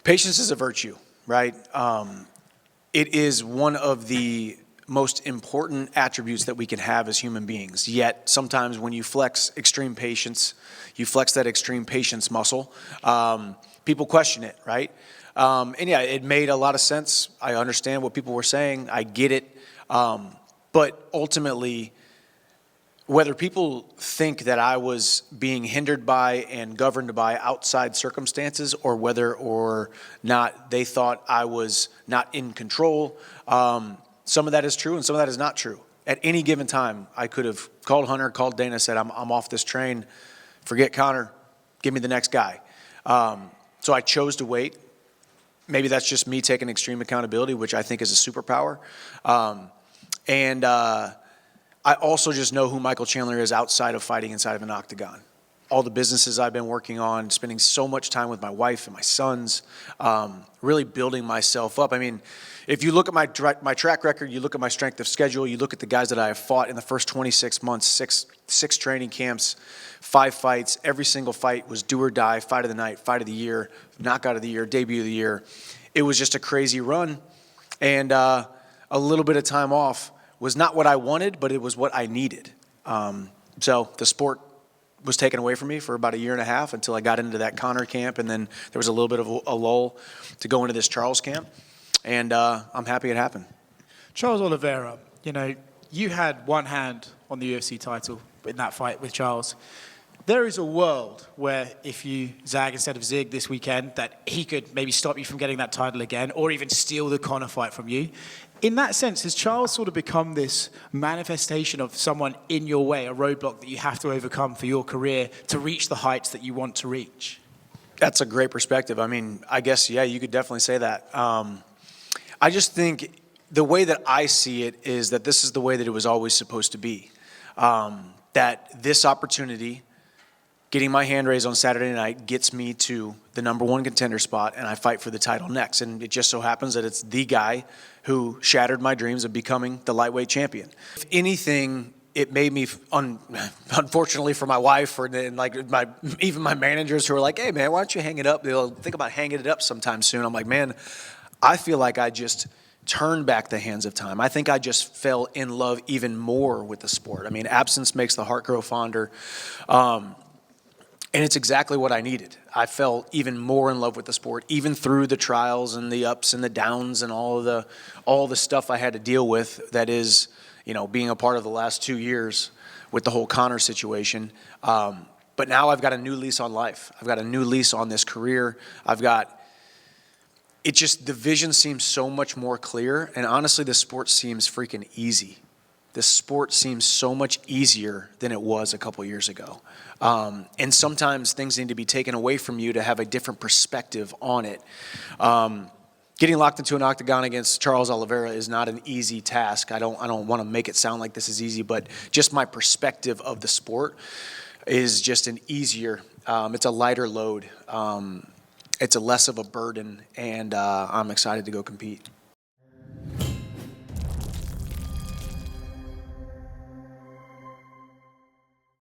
Patience is a virtue, right? It is one of the most important attributes that we can have as human beings. Yet sometimes when you flex extreme patience, you flex that extreme patience muscle, people question it, right? And yeah, it made a lot of sense. I understand what people were saying. I get it. But ultimately, whether people think that I was being hindered by and governed by outside circumstances, or whether or not they thought I was not in control, some of that is true and some of that is not true. At any given time, I could have called Hunter, called Dana, said, I'm off this train. Forget Conor. Give me the next guy. So I chose to wait. Maybe that's just me taking extreme accountability, which I think is a superpower. I also just know who Michael Chandler is outside of fighting inside of an octagon. All the businesses I've been working on, spending so much time with my wife and my sons, really building myself up. I mean, if you look at my track record, you look at my strength of schedule, you look at the guys that I have fought in the first 26 months, six training camps, 5 fights. Every single fight was do or die, fight of the night, fight of the year, knockout of the year, debut of the year. It was just a crazy run, and a little bit of time off was not what I wanted, but it was what I needed. So the sport was taken away from me for about a year and a half until I got into that Conor camp, and then there was a little bit of a lull to go into this Charles camp, and I'm happy it happened. Charles Oliveira, you had one hand on the UFC title in that fight with Charles. There is a world where if you zag instead of zig this weekend, that he could maybe stop you from getting that title again, or even steal the Conor fight from you. In that sense, has Charles sort of become this manifestation of someone in your way, a roadblock that you have to overcome for your career to reach the heights that you want to reach? That's a great perspective. I mean, I guess, yeah, you could definitely say that. I just think the way that I see it is that this is the way that it was always supposed to be. That this opportunity, getting my hand raised on Saturday night, gets me to the #1 contender spot, and I fight for the title next. And it just so happens that it's the guy who shattered my dreams of becoming the lightweight champion. If anything, it made me, unfortunately for my wife, or even my managers who are like, hey, man, why don't you hang it up? They'll think about hanging it up sometime soon. I'm like, man, I feel like I just turned back the hands of time. I think I just fell in love even more with the sport. I mean, absence makes the heart grow fonder. And it's exactly what I needed. I fell even more in love with the sport, even through the trials and the ups and the downs and all the stuff I had to deal with. That is, being a part of the last 2 years with the whole Conor situation. But now I've got a new lease on life. I've got a new lease on this career. The vision seems so much more clear. And honestly, the sport seems freaking easy. The sport seems so much easier than it was a couple years ago. And sometimes things need to be taken away from you to have a different perspective on it. Getting locked into an octagon against Charles Oliveira is not an easy task. I don't want to make it sound like this is easy, but just my perspective of the sport is just an easier, it's a lighter load. It's a less of a burden, and I'm excited to go compete.